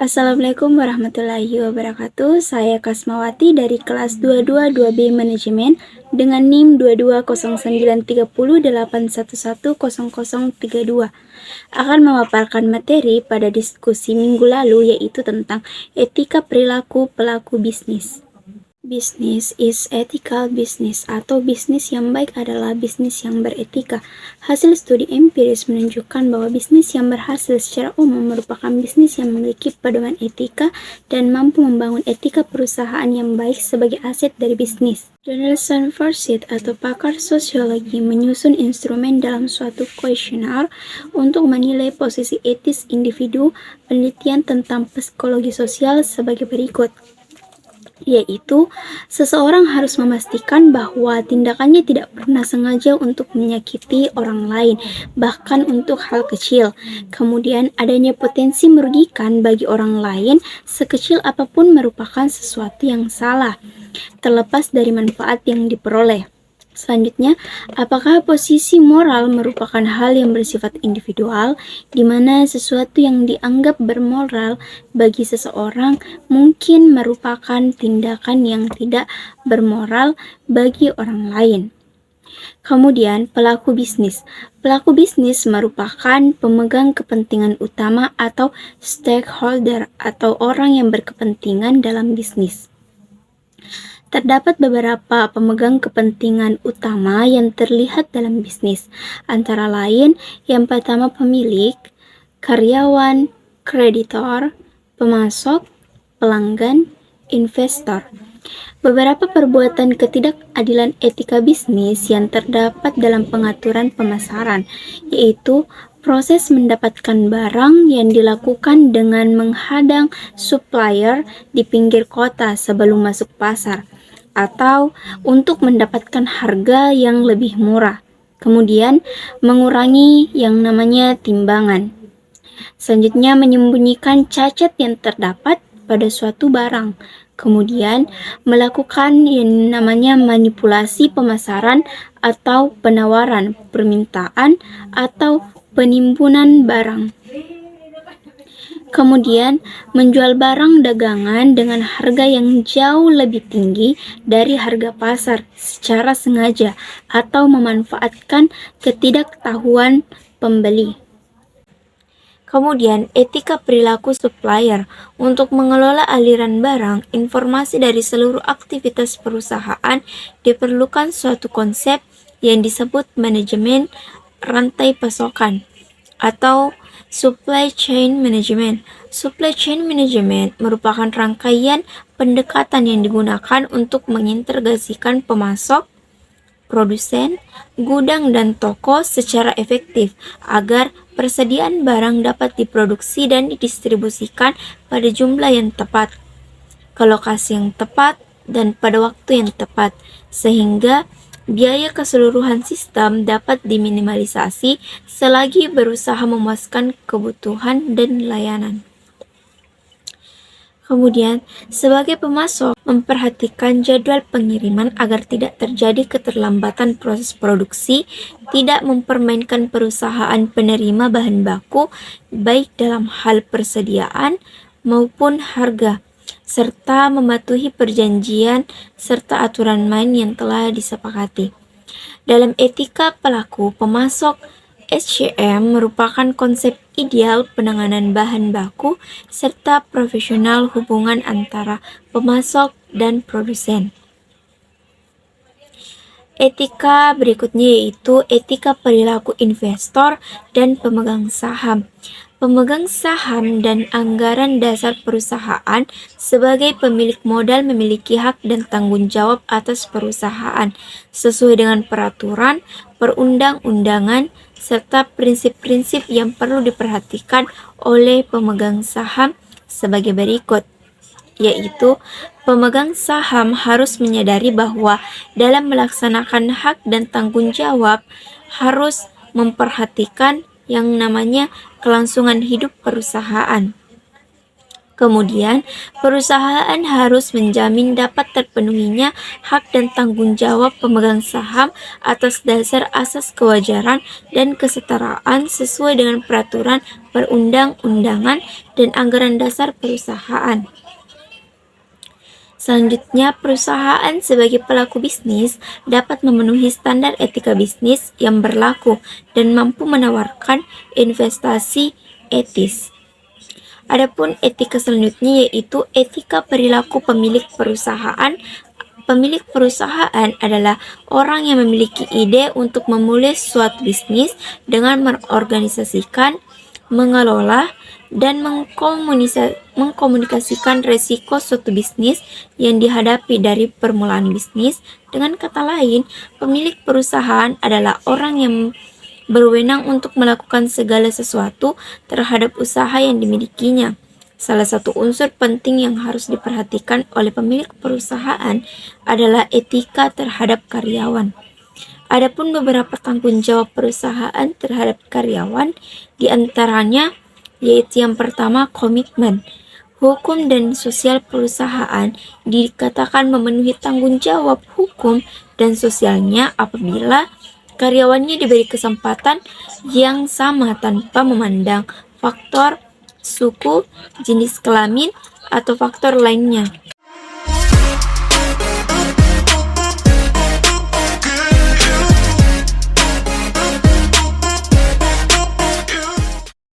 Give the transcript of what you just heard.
Assalamualaikum warahmatullahi wabarakatuh. Saya Kasmawati dari kelas 222B Manajemen dengan NIM 22093081100032 akan memaparkan materi pada diskusi minggu lalu, yaitu tentang etika perilaku pelaku bisnis. Business is ethical business atau bisnis yang baik adalah bisnis yang beretika. Hasil studi empiris menunjukkan bahwa bisnis yang berhasil secara umum merupakan bisnis yang memiliki pedoman etika dan mampu membangun etika perusahaan yang baik sebagai aset dari bisnis. Donaldson Forsyth atau pakar sosiologi menyusun instrumen dalam suatu kuesioner untuk menilai posisi etis individu. Penelitian tentang psikologi sosial sebagai berikut, yaitu seseorang harus memastikan bahwa tindakannya tidak pernah sengaja untuk menyakiti orang lain, bahkan untuk hal kecil. Kemudian, adanya potensi merugikan bagi orang lain sekecil apapun merupakan sesuatu yang salah, terlepas dari manfaat yang diperoleh. Selanjutnya, apakah posisi moral merupakan hal yang bersifat individual, di mana sesuatu yang dianggap bermoral bagi seseorang mungkin merupakan tindakan yang tidak bermoral bagi orang lain. Kemudian, pelaku bisnis. Pelaku bisnis merupakan pemegang kepentingan utama atau stakeholder atau orang yang berkepentingan dalam bisnis. Terdapat beberapa pemegang kepentingan utama yang terlihat dalam bisnis, antara lain yang pertama pemilik, karyawan, kreditor, pemasok, pelanggan, investor. Beberapa perbuatan ketidakadilan etika bisnis yang terdapat dalam pengaturan pemasaran, yaitu proses mendapatkan barang yang dilakukan dengan menghadang supplier di pinggir kota sebelum masuk pasar, atau untuk mendapatkan harga yang lebih murah. Kemudian, mengurangi yang namanya timbangan. Selanjutnya, menyembunyikan cacat yang terdapat pada suatu barang. Kemudian, melakukan yang namanya manipulasi pemasaran atau penawaran, permintaan, atau penimbunan barang. Kemudian, menjual barang dagangan dengan harga yang jauh lebih tinggi dari harga pasar secara sengaja atau memanfaatkan ketidaktahuan pembeli. Kemudian, etika perilaku supplier. Untuk mengelola aliran barang, informasi dari seluruh aktivitas perusahaan diperlukan suatu konsep yang disebut manajemen rantai pasokan atau supply chain management. Supply chain management merupakan rangkaian pendekatan yang digunakan untuk mengintegrasikan pemasok, produsen, gudang, dan toko secara efektif agar persediaan barang dapat diproduksi dan didistribusikan pada jumlah yang tepat, ke lokasi yang tepat, dan pada waktu yang tepat, sehingga biaya keseluruhan sistem dapat diminimalisasi selagi berusaha memuaskan kebutuhan dan layanan. Kemudian, sebagai pemasok, memperhatikan jadwal pengiriman agar tidak terjadi keterlambatan proses produksi, tidak mempermainkan perusahaan penerima bahan baku, baik dalam hal persediaan maupun harga, serta mematuhi perjanjian serta aturan main yang telah disepakati. Dalam etika pelaku pemasok, SCM merupakan konsep ideal penanganan bahan baku serta profesional hubungan antara pemasok dan produsen. Etika berikutnya yaitu etika perilaku investor dan pemegang saham. Pemegang saham dan anggaran dasar perusahaan sebagai pemilik modal memiliki hak dan tanggung jawab atas perusahaan sesuai dengan peraturan, perundang-undangan, serta prinsip-prinsip yang perlu diperhatikan oleh pemegang saham sebagai berikut, yaitu pemegang saham harus menyadari bahwa dalam melaksanakan hak dan tanggung jawab harus memperhatikan yang namanya kelangsungan hidup perusahaan. Kemudian, perusahaan harus menjamin dapat terpenuhinya hak dan tanggung jawab pemegang saham atas dasar asas kewajaran dan kesetaraan sesuai dengan peraturan perundang-undangan dan anggaran dasar perusahaan. Selanjutnya, perusahaan sebagai pelaku bisnis dapat memenuhi standar etika bisnis yang berlaku dan mampu menawarkan investasi etis. Adapun etika selanjutnya yaitu etika perilaku pemilik perusahaan. Pemilik perusahaan adalah orang yang memiliki ide untuk memulai suatu bisnis dengan mengorganisasikan, mengelola, dan mengkomunikasikan resiko suatu bisnis yang dihadapi dari permulaan bisnis. Dengan kata lain, pemilik perusahaan adalah orang yang berwenang untuk melakukan segala sesuatu terhadap usaha yang dimilikinya. Salah satu unsur penting yang harus diperhatikan oleh pemilik perusahaan adalah etika terhadap karyawan. Adapun beberapa tanggung jawab perusahaan terhadap karyawan, diantaranya yaitu yang pertama komitmen. Hukum dan sosial perusahaan dikatakan memenuhi tanggung jawab hukum dan sosialnya apabila karyawannya diberi kesempatan yang sama tanpa memandang faktor suku, jenis kelamin, atau faktor lainnya.